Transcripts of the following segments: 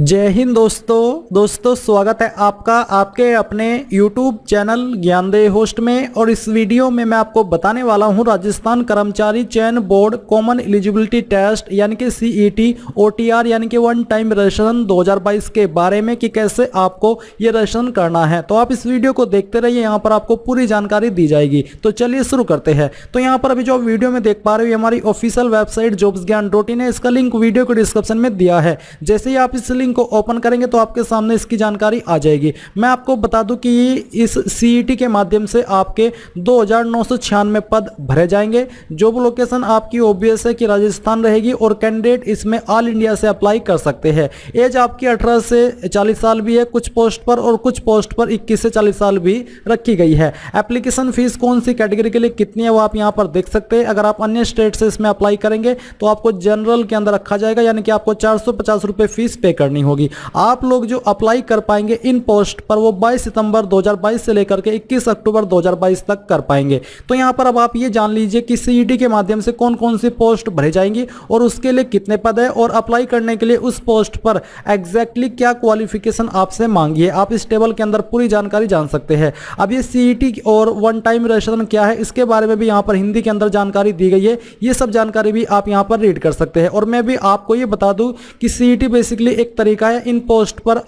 जय हिंद दोस्तों स्वागत है आपका आपके अपने YouTube चैनल ज्ञानदेह होस्ट में। और इस वीडियो में मैं आपको बताने वाला हूं राजस्थान कर्मचारी चयन बोर्ड कॉमन एलिजिबिलिटी टेस्ट यानी कि CET OTR यानी कि वन टाइम रजिस्ट्रेशन 2022 के बारे में कि कैसे आपको ये रजिस्ट्रेशन करना है। तो आप इस वीडियो को देखते रहिए, यहाँ पर आपको पूरी जानकारी दी जाएगी। तो चलिए शुरू करते हैं। तो यहाँ पर अभी जो वीडियो में देख पा रहे हो हमारी ऑफिशियल वेबसाइट jobsgyan.in है। इसका लिंक वीडियो के डिस्क्रिप्शन में दिया है। जैसे ही आप इस लिंक को ओपन करेंगे तो आपके सामने इसकी जानकारी आ जाएगी। मैं आपको बता दूं कि इस CET के माध्यम से आपके 2996 पद भरे जाएंगे। जॉब लोकेशन आपकी ओबीएस है कि राजस्थान रहेगी और कैंडिडेट इसमें ऑल इंडिया से अप्लाई कर सकते हैं। एज आपकी 18 से 40 साल भी है कुछ पोस्ट पर, और कुछ पोस्ट पर 21 से 40 साल भी रखी गई है। एप्लीकेशन फीस कौन सी कैटेगरी के लिए कितनी है वो आप यहां पर देख सकते हैं। अगर आप अन्य स्टेट से इसमें अप्लाई करेंगे तो आपको जनरल के अंदर रखा जाएगा, यानी कि आपको 450 रुपए फीस पे करनी होगी। आप लोग जो अप्लाई कर पाएंगे इन पोस्ट पर वो 22 सितंबर 2022 से लेकर के 21 अक्टूबर 2022 तक कर पाएंगे। तो यहां पर अब आप ये जान लीजिए कि CET के माध्यम से कौन कौन सी पोस्ट भरी जाएंगी और उसके लिए कितने पद है, और अप्लाई करने के लिए उस पोस्ट पर एग्जैक्टली क्या क्वालिफिकेशन आपसे मांगी है। आप इस टेबल के अंदर पूरी जानकारी जान सकते हैं। अब ये CET और वन टाइम रजिस्ट्रेशन क्या है इसके बारे में भी यहाँ पर हिंदी के अंदर जानकारी दी गई है। ये सब जानकारी भी आप यहाँ पर रीड कर सकते हैं। और मैं भी आपको ये बता दूं कि CET बेसिकली एक तरीका है इन पोस्ट पर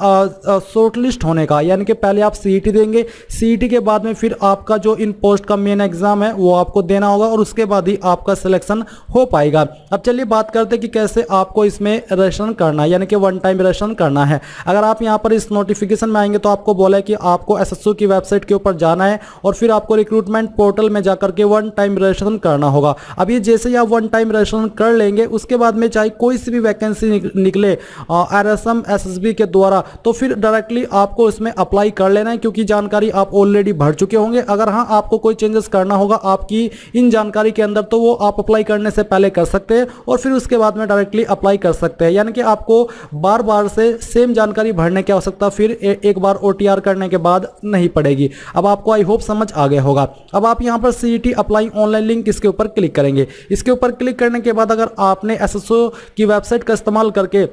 शॉर्टलिस्ट होने का, यानी कि पहले आप CET देंगे, CET के बाद में फिर आपका जो इन पोस्ट का मेन एग्जाम है वो आपको देना होगा और उसके बाद ही आपका सिलेक्शन हो पाएगा। अब चलिए बात करते हैं कि कैसे आपको इसमें रजिस्ट्रेशन करना है, यानी कि वन टाइम रजिस्ट्रेशन करना है। अगर आप यहाँ पर इस नोटिफिकेशन में आएंगे तो आपको बोला है कि आपको SSO की वेबसाइट के ऊपर जाना है और फिर आपको रिक्रूटमेंट पोर्टल में जाकर के वन टाइम रजिस्ट्रेशन करना होगा। अब ये जैसे ही आप वन टाइम रजिस्ट्रेशन कर लेंगे उसके बाद में चाहे कोई सी भी वैकेंसी निकले RSM SSB के द्वारा, तो फिर डायरेक्टली आपको इसमें अप्लाई कर लेना है, क्योंकि जानकारी आप ऑलरेडी भर चुके होंगे। अगर हाँ आपको कोई चेंजेस करना होगा आपकी इन जानकारी के अंदर तो वो आप अप्लाई करने से पहले कर सकते हैं और फिर उसके बाद में डायरेक्टली अप्लाई कर सकते हैं। यानी कि आपको बार बार से सेम जानकारी भरने की आवश्यकता फिर एक बार OTR करने के बाद नहीं पड़ेगी। अब आपको आई होप समझ आ गया होगा। अब आप यहाँ पर CET अप्लाई ऑनलाइन लिंक इसके ऊपर क्लिक करेंगे। इसके ऊपर क्लिक करने के बाद अगर आपने SSO की वेबसाइट का इस्तेमाल करके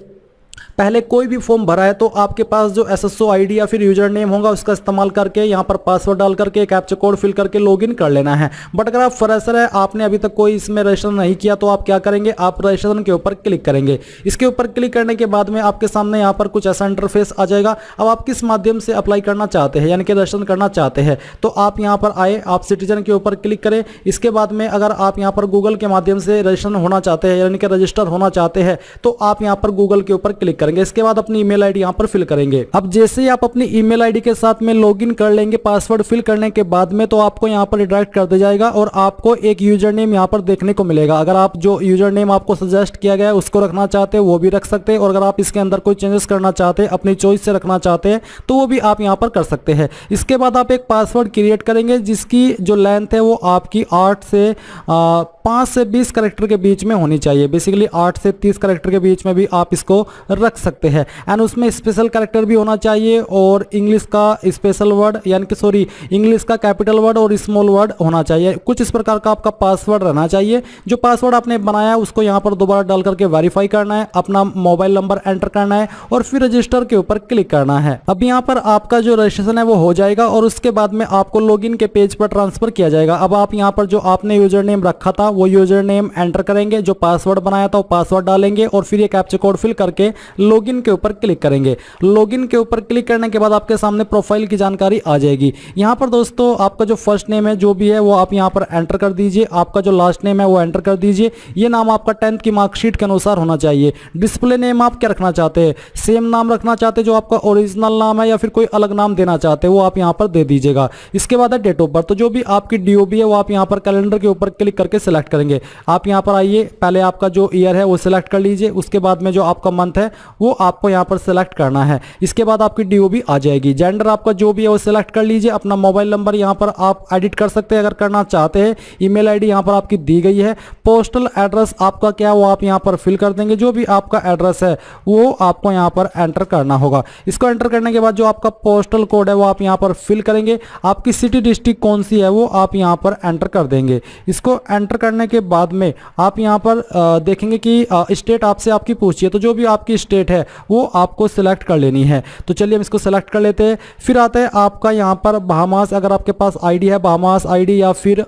पहले कोई भी फॉर्म भरा है तो आपके पास जो SSO ID या फिर यूजर नेम होगा उसका इस्तेमाल करके यहाँ पर पासवर्ड डाल करके कैप्चा कोड फिल करके लॉगिन कर लेना है। बट अगर आप फ्रेशर है, आपने अभी तक कोई इसमें रजिस्ट्रेशन नहीं किया, तो आप क्या करेंगे, आप रजिस्ट्रेशन के ऊपर क्लिक करेंगे। इसके ऊपर क्लिक करने के बाद में आपके सामने यहाँ पर कुछ ऐसा इंटरफेस आ जाएगा। अब आप किस माध्यम से अप्लाई करना चाहते हैं, यानी कि रजिस्ट्रेशन करना चाहते हैं, तो आप यहाँ पर आए, आप सिटीजन के ऊपर क्लिक करें। इसके बाद में अगर आप यहाँ पर गूगल के माध्यम से रजिस्ट्रेशन होना चाहते हैं, यानी कि रजिस्टर होना चाहते हैं, तो आप यहाँ पर गूगल के ऊपर क्लिक करेंगे। इसके बाद अपनी ईमेल आईडी यहां पर फिल करेंगे। अब जैसे ही आप अपनी ईमेल आईडी के साथ में लॉगिन कर लेंगे पासवर्ड फिल करने के बाद में, तो आपको यहां पर रिडायरेक्ट कर दिया जाएगा और आपको एक यूजर नेम यहां पर देखने को मिलेगा। अगर आप जो यूजर नेम आपको सजेस्ट किया गया है उसको रखना चाहते हैं वो भी रख सकते हैं, और अगर आप इसके अंदर कोई चेंजेस करना चाहते हैं, अपनी चॉइस से रखना चाहते हैं, तो वो भी आप यहां पर कर सकते हैं। इसके बाद आप एक पासवर्ड क्रिएट करेंगे जिसकी जो लेंथ है वो आपकी 5 से 20 कैरेक्टर के बीच में होनी चाहिए। बेसिकली 8 से 30 कैरेक्टर के बीच में भी आप इसको रख सकते हैं। एंड उसमें स्पेशल कैरेक्टर भी होना चाहिए और इंग्लिश का स्पेशल वर्ड, यानी कि इंग्लिश का कैपिटल वर्ड और स्मॉल वर्ड होना चाहिए। कुछ इस प्रकार का आपका पासवर्ड रहना चाहिए। जो पासवर्ड आपने बनाया है उसको यहाँ पर दोबारा डाल करके वेरीफाई करना है, अपना मोबाइल नंबर एंटर करना है और फिर रजिस्टर के ऊपर क्लिक करना है। अब यहाँ पर आपका जो रजिस्ट्रेशन है वो हो जाएगा और उसके बाद में आपको लॉगिन के पेज पर ट्रांसफर किया जाएगा। अब आप यहाँ पर जो आपने यूजर नेम रखा था वो यूजर नेम एंटर करेंगे, जो पासवर्ड बनाया था वो पासवर्ड डालेंगे और फिर ये कैप्चा कोड फिल करके लॉगिन के ऊपर क्लिक करेंगे। लॉगिन के ऊपर क्लिक करने के बाद आपके सामने प्रोफाइल की जानकारी आ जाएगी। यहाँ पर दोस्तों आपका जो फर्स्ट नेम है जो भी है वो आप यहाँ पर एंटर कर दीजिए। आपका जो लास्ट नेम है वो एंटर कर दीजिए। ये नाम आपका 10th की मार्कशीट के अनुसार होना चाहिए। डिस्प्ले नेम आप क्या रखना चाहते हैं, सेम नाम रखना चाहते हैं जो आपका ओरिजिनल नाम है या फिर कोई अलग नाम देना चाहते हैं वो आप यहाँ पर दे दीजिएगा। इसके बाद है डेट ऑफ बर्थ, तो जो भी आपकी DOB है वो आप यहाँ पर कैलेंडर के ऊपर क्लिक करके सिलेक्ट करेंगे। आप यहाँ पर आइए, पहले आपका जो ईयर है वो सिलेक्ट कर लीजिए। उसके बाद में जो आपका मंथ है वो आपको यहाँ पर सिलेक्ट करना है। इसके बाद आपकी DOB आ जाएगी। जेंडर आपका जो भी है वो सिलेक्ट कर लीजिए। अपना मोबाइल नंबर यहाँ पर आप एडिट कर सकते हैं अगर करना चाहते हैं। ईमेल आईडी यहाँ पर आपकी दी गई है। पोस्टल एड्रेस आपका क्या है वो आप यहाँ पर फिल कर देंगे। जो भी आपका एड्रेस है वो आपको यहाँ पर एंटर करना होगा। इसको एंटर करने के बाद जो आपका पोस्टल कोड है वो आप यहाँ पर फिल करेंगे। आपकी सिटी डिस्ट्रिक्ट कौन सी है वो आप यहाँ पर एंटर कर देंगे। इसको एंटर करने करने के बाद में आप यहाँ पर देखेंगे कि स्टेट आपसे आपकी पूछी है, तो जो भी आपकी स्टेट है वो आपको सिलेक्ट कर लेनी है। तो चलिए हम इसको सिलेक्ट कर लेते हैं। फिर आता है आपका यहाँ पर बहामास, अगर आपके पास आईडी है बहामास आईडी या फिर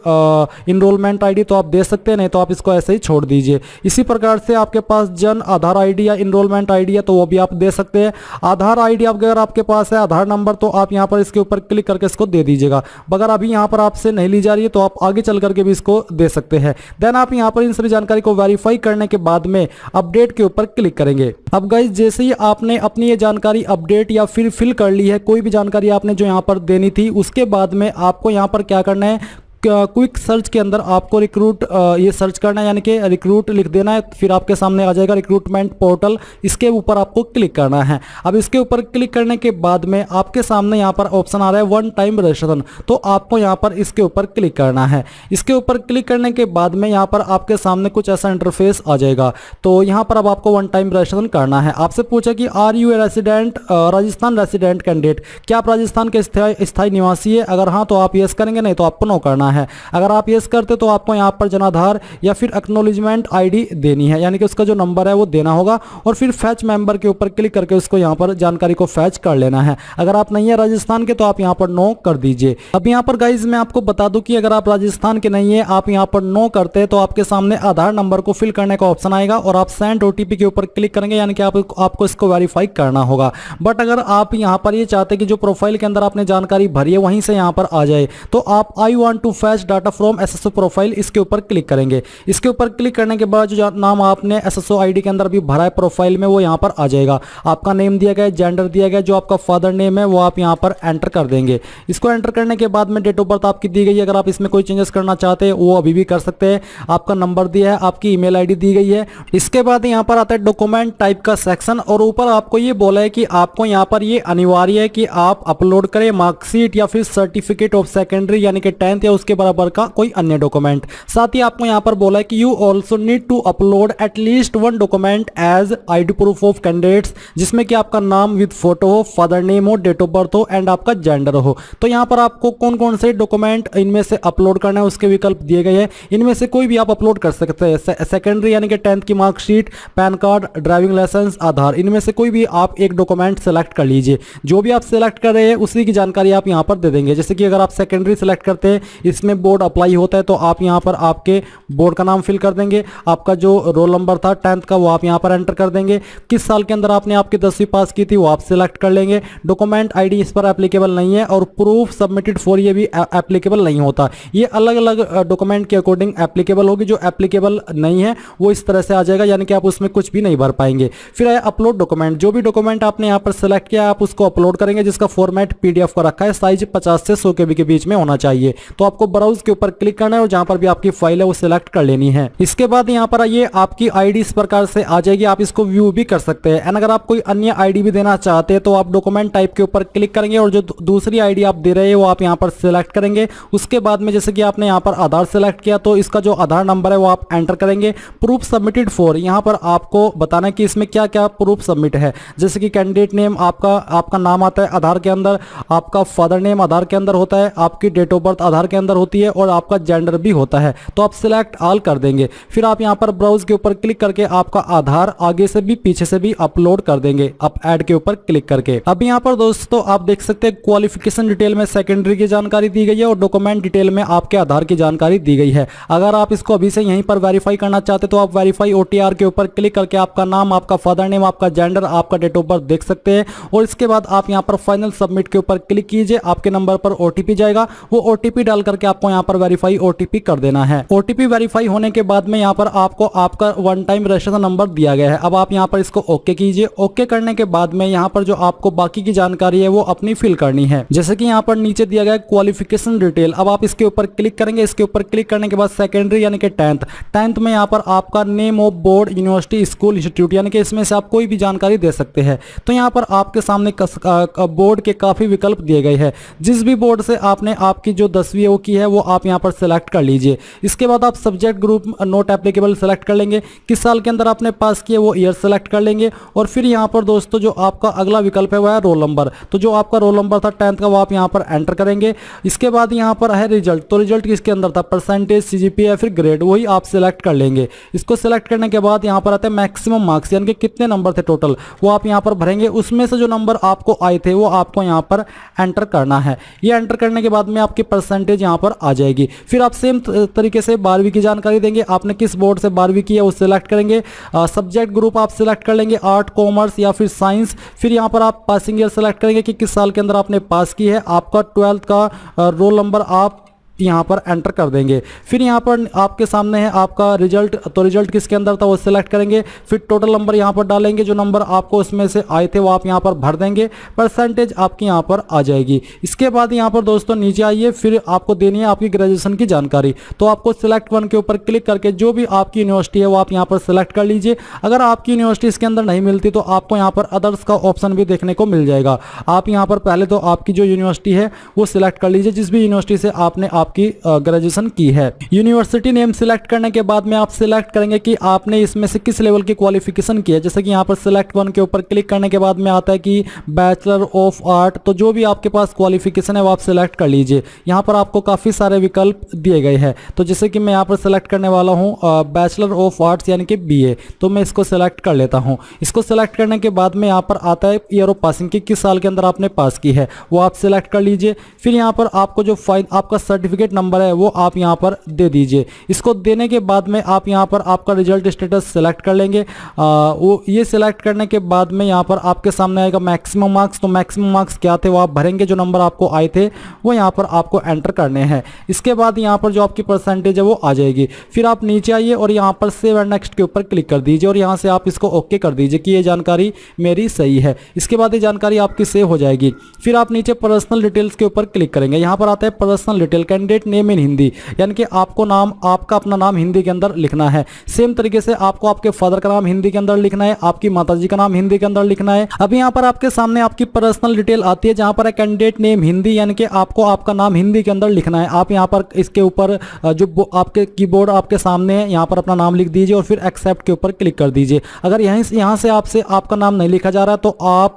इनरोलमेंट आईडी तो आप दे सकते हैं, नहीं तो आप इसको ऐसे ही छोड़ दीजिए। इसी प्रकार से आपके पास जन आधार आईडी या इनरोलमेंट आईडी है तो वो भी आप दे सकते हैं। आधार आईडी अगर आपके पास है आधार नंबर तो आप यहाँ पर इसके ऊपर क्लिक करके इसको दे दीजिएगा। अगर अभी यहाँ पर आपसे नहीं ली जा रही है तो आप आगे चल करके भी इसको दे सकते हैं। देन आप यहाँ पर इन सभी जानकारी को वेरीफाई करने के बाद में अपडेट के ऊपर क्लिक करेंगे। अब गाइस जैसे ही आपने अपनी ये जानकारी अपडेट या फिर फिल कर ली है, कोई भी जानकारी आपने जो यहाँ पर देनी थी, उसके बाद में आपको यहाँ पर क्या करना है, क्विक सर्च के अंदर आपको रिक्रूट ये सर्च करना है, यानी कि रिक्रूट लिख देना है। फिर आपके सामने आ जाएगा रिक्रूटमेंट पोर्टल, इसके ऊपर आपको क्लिक करना है। अब इसके ऊपर क्लिक करने के बाद में आपके सामने यहाँ पर ऑप्शन आ रहा है वन टाइम रजिस्ट्रेशन, तो आपको यहाँ पर इसके ऊपर क्लिक करना है। इसके ऊपर क्लिक करने के बाद में यहाँ पर आपके सामने कुछ ऐसा इंटरफेस आ जाएगा। तो यहाँ पर अब आपको वन टाइम रजिस्ट्रेशन करना है। आपसे पूछा कि are you a resident, Rajasthan resident candidate, क्या आप राजस्थान के स्थायी निवासी है? अगर हाँ तो आप यस करेंगे, नहीं तो आपको नो करना है। अगर आप यस करते तो आपको यहां पर जनाधार या फिर एक्नॉलेजमेंट आईडी देनी है, यानी कि उसका जो नंबर है वो देना होगा, और फिर फैच मेंबर के ऊपर क्लिक करके उसको यहां पर जानकारी को फैच कर लेना है। अगर आप नहीं है राजस्थान के तो आप यहां पर नो कर दीजिए। अब यहां पर गाइज मैं आपको बता दूं कि अगर आप राजस्थान के नहीं है, आप यहां पर नो करते हैं तो आपके सामने आधार नंबर को फिल करने का ऑप्शन आएगा और आप सेंड ओटीपी के ऊपर क्लिक करेंगे, यानी कि आपको इसको वेरीफाई करना होगा। बट अगर आप यहां पर ये चाहते हैं कि जो प्रोफाइल के अंदर आपने जानकारी भरी है वहीं से यहां पर आ जाए, तो आप I want to fetch data from SSO profile इसके ऊपर क्लिक करेंगे। इसके ऊपर क्लिक करने के बाद जो नाम आपने एसएसओ आईडी के अंदर भी भरा है प्रोफाइल में वो यहां पर आ जाएगा। आपका नेम दिया गया, जेंडर दिया गया, जो आपका फादर नेम है वो आप यहां पर एंटर कर देंगे। इसको एंटर करने के बाद में डेट ऑफ बर्थ आपकी दी गई है, अगर आप इसमें कोई चेंजेस करना चाहते हैं वो अभी भी कर सकते हैं। आपका नंबर दिया है, आपकी ईमेल आईडी दी गई है। इसके बाद यहां पर आता है डॉक्यूमेंट टाइप का सेक्शन, और ऊपर आपको ये बोला है कि आपको यहां पर ये अनिवार्य है कि आप अपलोड करें मार्कशीट या फिर सर्टिफिकेट ऑफ सेकेंडरी यानी कि 10th या उसके बराबर का कोई अन्य डॉक्यूमेंट। साथ ही आपको यहां पर बोला है कि you also need to upload at least one document as ID proof of candidates, जिसमें कि आपका नाम विद फोटो हो, फादर नेम हो, डेट ऑफ बर्थ हो एंड आपका जेंडर हो। तो यहां पर आपको कौन कौन से डॉक्यूमेंट इनमें से अपलोड करना है उसके विकल्प दिए गए हैं। इनमें से कोई भी आप अपलोड कर सकते हैं। सेकेंडरी यानी कि 10th की marksheet, PAN card, driving licence, Aadhaar, इनमें से कोई भी आप एक डॉक्यूमेंट सेलेक्ट कर लीजिए। जो भी आप सेलेक्ट कर रहे हैं उसी की जानकारी आप यहां पर दे देंगे। जैसे कि अगर आप सेकेंडरी सेलेक्ट करते हैं, इसमें बोर्ड अप्लाई होता है, तो आप यहां पर आपके बोर्ड का नाम फिल कर देंगे। आपका जो रोल नंबर था 10th का वो आप यहां पर एंटर कर देंगे। किस साल के अंदर आपने आपकी 10वीं पास की थी वो आप सिलेक्ट कर लेंगे। डॉक्यूमेंट आईडी इस पर एप्लीकेबल नहीं है, और प्रूफ सबमिटेड फॉर ये भी एप्लीकेबल नहीं होता। ये अलग अलग डॉक्यूमेंट के अकॉर्डिंग एप्लीकेबल होगी। जो एप्लीकेबल नहीं है वो इस तरह से आ जाएगा, यानी कि आप उसमें कुछ भी नहीं भर पाएंगे। फिर है अपलोड डॉक्यूमेंट। जो भी डॉक्यूमेंट आपने यहां पर सिलेक्ट किया आप उसको अपलोड करेंगे, जिसका फॉर्मेट पीडीएफ का रखा है, साइज 50 से 100 KB के बीच में होना चाहिए। तो आपको ब्राउज के ऊपर क्लिक करना है और जहां पर भी आपकी फाइल है वो सिलेक्ट कर लेनी है। इसके बाद यहां पर आइए, आपकी आईडी इस प्रकार से आ जाएगी, आप इसको व्यू भी कर सकते हैं। एंड अगर आप कोई अन्य आईडी भी देना चाहते हैं तो आप डॉक्यूमेंट टाइप के ऊपर क्लिक करेंगे और जो दूसरी आईडी आप दे रहे हैं वो आप यहां पर सिलेक्ट करेंगे। उसके बाद में जैसे कि आपने यहां पर आधार सिलेक्ट किया तो इसका जो आधार नंबर है वो आप एंटर करेंगे। प्रूफ सबमिटेड फॉर, यहां पर आपको बताना है कि इसमें क्या क्या प्रूफ सबमिट है। जैसे कि कैंडिडेट नेम, आपका नाम आता है आधार के अंदर, आपका फादर नेम आधार के अंदर होता है, आपकी डेट ऑफ बर्थ आधार के अंदर होती है और आपका जेंडर भी होता है। तो आप सिलेक्ट ऑल कर देंगे। फिर आप यहां पर ब्राउज के ऊपर क्लिक करके आपका आधार आगे से भी पीछे से भी अपलोड कर देंगे, आप ऐड के ऊपर क्लिक करके। अब यहां पर दोस्तों आप देख सकते हैं क्वालिफिकेशन डिटेल में सेकेंडरी की जानकारी दी गई है और डॉक्यूमेंट डिटेल में आपके आधार की जानकारी दी गई है। अगर आप इसको अभी से यहीं पर वेरीफाई करना चाहते तो आप वेरीफाई OTR के ऊपर क्लिक करके आपका नाम, आपका फादर नेम, आपका जेंडर, आपका डेट ऑफ बर्थ देख सकते हैं। और इसके बाद आप यहां पर फाइनल सबमिट के ऊपर क्लिक कीजिए। आपके नंबर पर OTP जाएगा, वो OTP डाल करके आपको यहां पर वेरीफाई OTP कर देना है। OTP वेरीफाई होने के बाद में यहां पर आपको आपका वन टाइम रजिस्ट्रेशन नंबर दिया गया है। अब आप यहां पर इसको ओके कीजिए। ओके करने के बाद में यहां पर जो आपको बाकी की जानकारी है वो अपनी फिल करनी है। जैसे कि यहां पर नीचे दिया गया है क्वालिफिकेशन डिटेल, अब आप इसके ऊपर क्लिक करेंगे। इसके ऊपर क्लिक करने के बाद सेकेंडरी यानी कि 10th में यहां पर आपका name of board, university, school, institute, यानी कि इसमें से आप कोई भी जानकारी दे सकते हैं। तो यहां पर आपके सामने बोर्ड के काफी विकल्प दिए गए हैं। जिस भी बोर्ड से आपने आपकी जो 10वीं वो की है वो आप यहाँ पर सिलेक्ट कर लीजिए। इसके बाद आप subject group not applicable select कर लेंगे, किस साल के अंदर आपने पास किया वो ईयर सेलेक्ट कर लेंगे। और फिर यहाँ पर दोस्तों जो आपका अगला विकल्प है वो है रोल नंबर, तो जो आपका रोल नंबर था 10th का वो आप यहाँ पर एंटर करेंगे। इसके बाद यहाँ पर है रिजल्ट, तो रिजल्ट किसके अंदर था, परसेंटेज, सीजीपीए या फिर ग्रेड, वही आप सिलेक्ट कर लेंगे। इसको सिलेक्ट करने के बाद यहाँ पर आते हैं मैक्सिमम मार्क्स, यानी कि कितने नंबर थे टोटल वो आप यहाँ पर भरेंगे, उसमें से जो नंबर आपको आए थे वो आपको यहाँ पर एंटर करना है। ये एंटर करने के बाद में आपकी परसेंटेज यहाँ पर आ जाएगी। फिर आप सेम तरीके से 12वीं की जानकारी देंगे, आपने किस बोर्ड से 12वीं की है वो सिलेक्ट करेंगे। सब्जेक्ट ग्रुप आप सिलेक्ट कर लेंगे, आर्ट, कॉमर्स या फिर साइंस। फिर यहाँ पर आप पासिंग ईयर सेलेक्ट करेंगे कि किस साल के अंदर आपने पास की है। आपका 12th का रोल नंबर आप यहाँ पर एंटर कर देंगे। फिर यहाँ पर आपके सामने है आपका रिजल्ट, तो रिजल्ट किसके अंदर था वो सिलेक्ट करेंगे। फिर टोटल नंबर यहाँ पर डालेंगे, जो नंबर आपको उसमें से आए थे वो आप यहाँ पर भर देंगे, परसेंटेज आपकी यहाँ पर आ जाएगी। इसके बाद यहाँ पर दोस्तों नीचे आइए, फिर आपको देनी है आपकी ग्रेजुएशन की जानकारी। तो आपको सिलेक्ट वन के ऊपर क्लिक करके जो भी आपकी यूनिवर्सिटी है वो आप यहाँ पर सिलेक्ट कर लीजिए। अगर आपकी यूनिवर्सिटी इसके अंदर नहीं मिलती तो आपको यहाँ पर अदर्स का ऑप्शन भी देखने को मिल जाएगा। आप यहाँ पर पहले तो आपकी जो यूनिवर्सिटी है वो सिलेक्ट कर लीजिए, जिस भी यूनिवर्सिटी से आपने आपकी ग्रेजुएशन की है। यूनिवर्सिटी नेम सिलेक्ट करने के बाद में आप सिलेक्ट करेंगे कि आपने इसमें से किस लेवल की क्वालिफिकेशन की है। जैसे कि यहाँ पर सिलेक्ट वन के ऊपर क्लिक करने के बाद में आता है कि बैचलर ऑफ आर्ट, तो जो भी आपके पास क्वालिफिकेशन है वो आप सिलेक्ट कर लीजिए। यहाँ पर आपको काफ़ी सारे विकल्प दिए गए हैं, तो जैसे कि मैं यहाँ पर सिलेक्ट करने वाला हूँ बैचलर ऑफ आर्ट्स यानी कि BA, तो मैं इसको सिलेक्ट कर लेता हूँ। इसको सिलेक्ट करने के बाद में यहाँ पर आता है ईयर ऑफ पासिंग की किस साल के अंदर आपने पास की है वो आप सिलेक्ट कर लीजिए। फिर यहाँ पर आपको जो आपका सर्टिफिकेट नंबर है वो आप यहाँ पर दे दीजिए। इसको देने के बाद में आप यहाँ पर आपका रिजल्ट स्टेटस सेलेक्ट कर लेंगे। वो ये सिलेक्ट करने के बाद में यहाँ पर आपके सामने आएगा मैक्सिमम मार्क्स, तो मैक्सिमम मार्क्स क्या थे वो आप भरेंगे, जो नंबर आपको आए थे वो यहाँ पर आपको एंटर करने हैं। इसके बाद यहाँ पर जो आपकी परसेंटेज है वो आ जाएगी। फिर आप नीचे आइए और यहाँ पर सेव एंड नेक्स्ट के ऊपर क्लिक कर दीजिए और यहाँ से आप इसको ओके कर दीजिए कि ये जानकारी मेरी सही है। इसके बाद ये जानकारी आपकी सेव हो जाएगी। फिर आप नीचे पर्सनल डिटेल्स के ऊपर क्लिक करेंगे। यहाँ पर आता है personal detail, candidate name in Hindi, यानी कि आपको नाम, आपका अपना नाम हिंदी के अंदर लिखना है। सेम तरीके से आपको आपके फादर का नाम हिंदी के अंदर लिखना है, आपकी माताजी का नाम हिंदी के अंदर लिखना है। अभी यहाँ पर आपके सामने आपकी पर्सनल डिटेल आती है जहाँ पर है कैंडिडेट नेम हिंदी, यानी कि आपको आपका नाम हिंदी के अंदर लिखना है। आप यहाँ पर इसके ऊपर जो आपके कीबोर्ड आपके सामने है यहाँ पर अपना नाम लिख दीजिए और फिर एक्सेप्ट के ऊपर क्लिक कर दीजिए। अगर यहाँ से आपसे आपका नाम नहीं लिखा जा रहा तो आप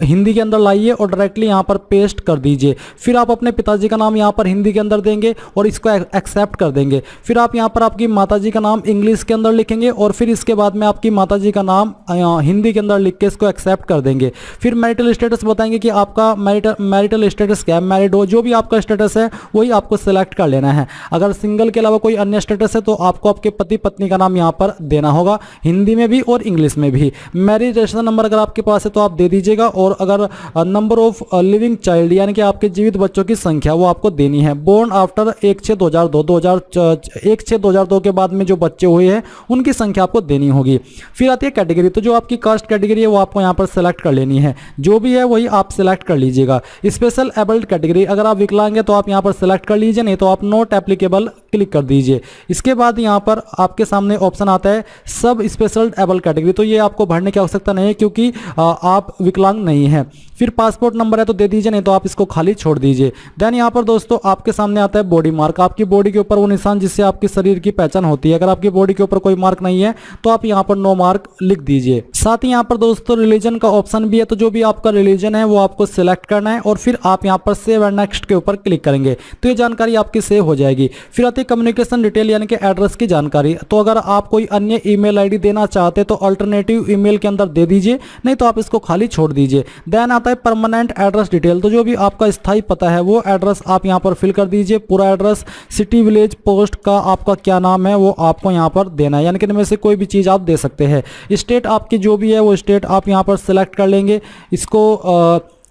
हिंदी के अंदर लाइए और डायरेक्टली यहाँ पर पेस्ट कर दीजिए। फिर आप अपने पिताजी का नाम यहाँ पर हिंदी के अंदर देंगे और इसको एक्सेप्ट कर देंगे। फिर आप यहाँ पर आपकी माताजी का नाम इंग्लिश के अंदर लिखेंगे और फिर इसके बाद में आपकी माताजी का नाम हिंदी के अंदर लिख के इसको एक्सेप्ट कर देंगे। फिर मैरिटल स्टेटस बताएंगे कि आपका मैरिटल स्टेटस क्या है, मैरिड हो, जो भी आपका स्टेटस है वही आपको सिलेक्ट कर लेना है। अगर सिंगल के अलावा कोई अन्य स्टेटस है तो आपको आपके पति पत्नी का नाम यहाँ पर देना होगा, हिंदी में भी और इंग्लिश में भी। मैरिज रजिस्ट्रेशन नंबर अगर आपके पास है तो आप दे दीजिएगा और अगर नंबर ऑफ लिविंग चाइल्ड यानी कि आपके जीवित बच्चों की संख्या वो आपको देनी है। बोर्न आफ्टर 1/6/2002 के बाद में जो बच्चे हुए हैं उनकी संख्या आपको देनी होगी। फिर आती है कैटेगरी, तो जो आपकी कास्ट कैटेगरी है वो आपको यहाँ पर सेलेक्ट कर लेनी है, जो भी है वही आप सेलेक्ट कर लीजिएगा। स्पेशल एबल्ड कैटेगरी, अगर आप विकलांग है तो आप यहाँ पर सेलेक्ट कर लीजिए, नहीं तो आप नॉट एप्लीकेबल क्लिक कर दीजिए। इसके बाद यहाँ पर आपके सामने ऑप्शन आता है सब स्पेशल एबल्ड कैटेगरी, तो ये आपको भरने की आवश्यकता नहीं है क्योंकि आप विकलांग नहीं है। फिर पासपोर्ट नंबर है तो दे दीजिए, नहीं तो आप इसको खाली छोड़ दीजिए। देन यहाँ पर दोस्तों आपके सामने आता है बॉडी मार्क, आपकी बॉडी के ऊपर वो निशान जिससे आपके शरीर की पहचान होती है। अगर आपकी बॉडी के ऊपर कोई मार्क नहीं है तो आप यहाँ पर नो मार्क लिख दीजिए। साथ ही यहाँ पर दोस्तों रिलीजन का ऑप्शन भी है, तो जो भी आपका रिलीजन है वो आपको सिलेक्ट करना है और फिर आप यहाँ पर सेव एंड नेक्स्ट के ऊपर क्लिक करेंगे तो ये जानकारी आपकी सेव हो जाएगी। फिर आती है कम्युनिकेशन डिटेल यानी कि एड्रेस की जानकारी, तो अगर आप कोई अन्य ईमेल आईडी देना चाहते तो अल्टरनेटिव ईमेल के अंदर दे दीजिए, नहीं तो आप इसको खाली छोड़ दीजिए। देन आता है परमानेंट एड्रेस डिटेल, तो जो भी आपका स्थायी पता है वो एड्रेस आप यहाँ पर फिल कर दीजिए। पूरा एड्रेस, सिटी, विलेज, पोस्ट का आपका क्या नाम है वो आपको यहाँ पर देना है, यानी कि इनमें से कोई भी चीज़ आप दे सकते हैं। स्टेट आपकी जो भी है वो स्टेट आप यहाँ पर सिलेक्ट कर लेंगे। इसको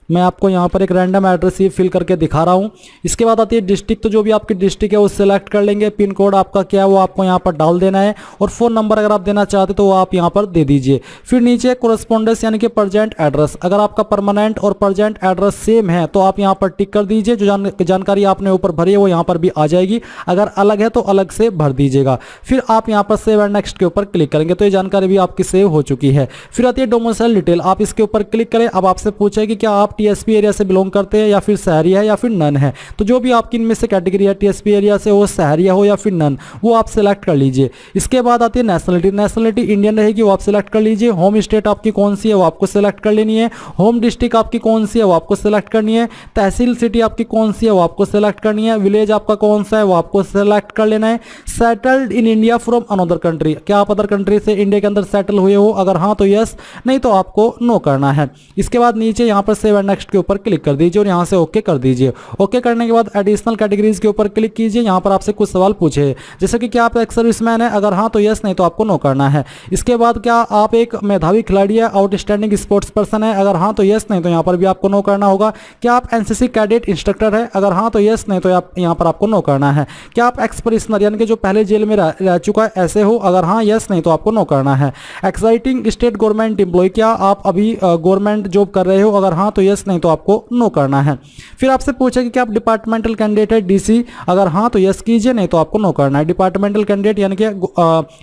मैं आपको यहाँ पर एक रैंडम एड्रेस ही फिल करके दिखा रहा हूँ। इसके बाद आती है डिस्ट्रिक्ट, तो जो भी आपकी डिस्ट्रिक्ट है वो सिलेक्ट कर लेंगे। पिन कोड आपका क्या है वो आपको यहाँ पर डाल देना है और फ़ोन नंबर अगर आप देना चाहते तो वो आप यहाँ पर दे दीजिए। फिर नीचे कोरेस्पोंडेंस यानी कि प्रेजेंट एड्रेस, अगर आपका परमानेंट और प्रेजेंट एड्रेस सेम है तो आप यहाँ पर टिक कर दीजिए। जो जानकारी आपने ऊपर भरी है वो यहाँ पर भी आ जाएगी, अगर अलग है तो अलग से भर दीजिएगा। फिर आप यहाँ पर सेव एंड नेक्स्ट के ऊपर क्लिक करेंगे तो ये जानकारी भी आपकी सेव हो चुकी है। फिर आती है डोमिसाइल डिटेल, आप इसके ऊपर क्लिक करें। अब आपसे पूछेगी क्या आप टीएसपी एरिया से बिलोंग करते हैं या फिर शहरी है या फिर नन है। तो जो भी आपकी इनमें से कैटेगरी है टीएसपी एरिया से, वो शहरिया हो या फिर नन, वो आप सिलेक्ट कर लीजिए। इसके बाद आती है नेशनलिटी। नेशनलिटी इंडियन रहेगी, वो आप सिलेक्ट कर लीजिए। होम स्टेट आपकी कौन सी है, वो आपको सिलेक्ट कर लेनी है। होम डिस्ट्रिक्ट आपकी कौन सी है, वो आपको सिलेक्ट करनी है। तहसील सिटी आपकी कौन सी है, वो आपको सिलेक्ट करनी है। विलेज आपका कौन सा है, वो आपको सिलेक्ट कर लेना है। Settled in India from another country, क्या आप अदर कंट्री से इंडिया के अंदर सेटल हुए हो, अगर हाँ तो यस, नहीं तो आपको नो करना है। इसके बाद नीचे यहाँ पर सेव एंड नेक्स्ट के ऊपर क्लिक कर दीजिए और यहाँ से ओके कर दीजिए। ओके करने के बाद एडिशनल कैटेगरीज के ऊपर क्लिक कीजिए। यहाँ पर आपसे कुछ सवाल पूछे, जैसे कि क्या आप एक सर्विसमैन है, अगर हाँ तो यस, नहीं तो आपको नो करना है। इसके बाद क्या आप एक मेधावी खिलाड़ी है, आउटस्टैंडिंग स्पोर्ट्स पर्सन है, अगर हाँ तो यस, नहीं तो यहाँ पर भी आपको नो करना होगा। क्या आप एनसीसी कैडेट इंस्ट्रक्टर है, अगर हाँ तो यस, नहीं तो यहाँ पर आपको नो करना है। क्या आप एक्स प्रिजनर यानी कि जो पहले जेल में रह चुका है ऐसे हो, अगर हाँ यस, नहीं तो आपको नो करना है। एक्साइटिंग स्टेट गवर्नमेंट एम्प्लॉय, क्या आप अभी गवर्नमेंट जॉब कर रहे हो, अगर हाँ तो यस, नहीं तो आपको नो करना है। फिर आपसे पूछे कि क्या आप डिपार्टमेंटल कैंडिडेट है डीसी, अगर हाँ तो यस कीजिए, नहीं तो आपको नो करना है। डिपार्टमेंटल कैंडिडेट यानी कि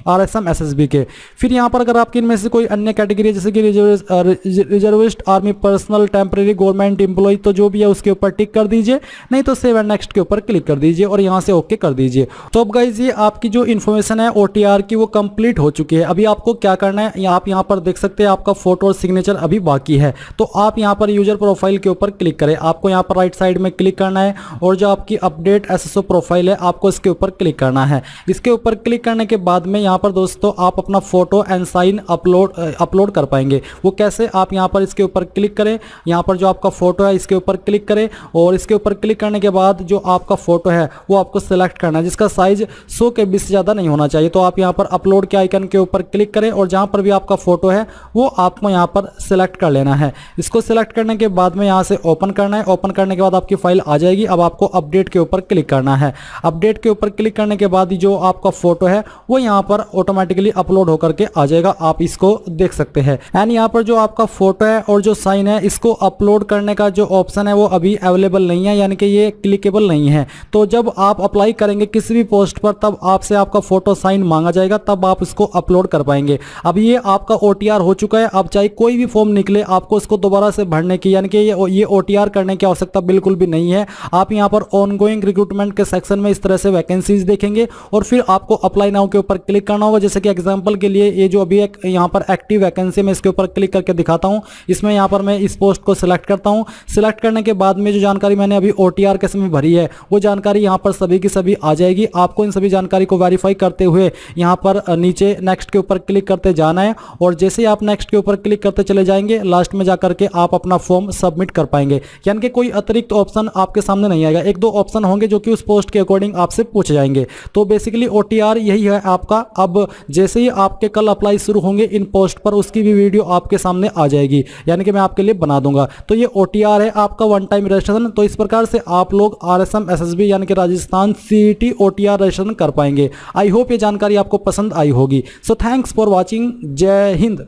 आरएसएम एसएसबी के। फिर यहाँ पर अगर आपकी इनमें से कोई अन्य कैटेगरी है जैसे कि reservist, army personnel, temporary government employ, तो जो भी है उसके ऊपर टिक कर दीजिए, नहीं तो सेव एंड नेक्स्ट के ऊपर क्लिक कर दीजिए और यहाँ से ओके कर दीजिए। तो अब गाइज ये आपकी जो इन्फॉर्मेशन है ओटीआर की वो कंप्लीट हो चुकी है। अभी आपको क्या करना है, आप यहाँ पर देख सकते हैं आपका फोटो और सिग्नेचर अभी बाकी है। तो आप यहाँ पर यूजर प्रोफाइल के ऊपर क्लिक करें, आपको यहाँ पर राइट साइड में क्लिक करना है और जो आपकी अपडेट एसएसओ प्रोफाइल है आपको इसके ऊपर क्लिक करना है। इसके ऊपर क्लिक करने के बाद में यहाँ पर दोस्तों आप अपना फोटो एंड साइन अपलोड कर पाएंगे। वो कैसे, आप यहाँ पर इसके ऊपर क्लिक करें, यहाँ पर जो आपका फोटो है इसके ऊपर क्लिक करें और इसके ऊपर क्लिक करने के बाद जो आपका फोटो है वो आपको सिलेक्ट करना है, जिसका साइज 100 KB से ज़्यादा नहीं होना चाहिए। तो आप यहाँ पर अपलोड के आइकन के ऊपर क्लिक करें और जहाँ पर भी आपका फोटो है वो आपको यहाँ पर सिलेक्ट कर लेना है। इसको सिलेक्ट करने के बाद में यहाँ से ओपन करना है। ओपन करने के बाद आपकी फाइल आ जाएगी। अब आपको अपडेट के ऊपर क्लिक करना है। अपडेट के ऊपर क्लिक करने के बाद जो आपका फोटो है वो यहाँ पर ऑटोमेटिकली अपलोड होकर के आ जाएगा, आप इसको देख सकते हैं। एंड यहाँ पर जो आपका फोटो है और जो साइन है इसको अपलोड करने का जो ऑप्शन है वो अभी अवेलेबल नहीं है, यानी कि ये क्लिकेबल नहीं है। तो जब आप अप्लाई करेंगे किसी भी पोस्ट पर तब आपसे आपका फोटो साइन मांगा जाएगा, तब आप इसको अपलोड कर पाएंगे। अब ये आपका ओटीआर हो चुका है। अब चाहे कोई भी फॉर्म निकले आपको इसको दोबारा से भरने की यानी कि ये ओटीआर करने की आवश्यकता बिल्कुल भी नहीं है। आप यहाँ पर ऑनगोइंग रिक्रूटमेंट के सेक्शन में इस तरह से वैकेंसीज देखेंगे और फिर आपको अप्लाई नाउ के ऊपर क्लिक करना होगा। जैसे कि एग्जांपल के लिए ये जो अभी एक यहाँ पर एक्टिव वैकेंसी मैं इसके ऊपर क्लिक करके दिखाता हूँ। इसमें यहाँ पर मैं इस पोस्ट को सिलेक्ट करता हूँ। सिलेक्ट करने के बाद में जो जानकारी मैंने अभी ओटीआर के समय भरी है वो जानकारी यहाँ पर सभी की सभी आ जाएगी। आपको इन सभी जानकारी को वेरीफाई करते हुए यहाँ पर नीचे नेक्स्ट के ऊपर क्लिक करते जाना है और जैसे ही आप नेक्स्ट के ऊपर क्लिक करते चले जाएंगे लास्ट में जाकर के आप अपना फॉर्म सबमिट कर पाएंगे। यानी कि कोई अतिरिक्त ऑप्शन आपके सामने नहीं आएगा। एक दो ऑप्शन होंगे जो कि उस पोस्ट के अकॉर्डिंग आपसे पूछे जाएंगे। तो बेसिकली ओटीआर यही है आपका। अब जैसे ही आपके कल अप्लाई शुरू होंगे इन पोस्ट पर उसकी भी वीडियो आपके सामने आ जाएगी, यानी कि मैं आपके लिए बना दूंगा। तो ये ओटीआर है आपका वन टाइम रजिस्ट्रेशन। तो इस प्रकार से आप लोग आरएसएम एसएसबी यानी कि राजस्थान सीईटी ओटीआर रजिस्ट्रेशन कर पाएंगे। आई होप ये जानकारी आपको पसंद आई होगी। So thanks for watching. जय हिंद।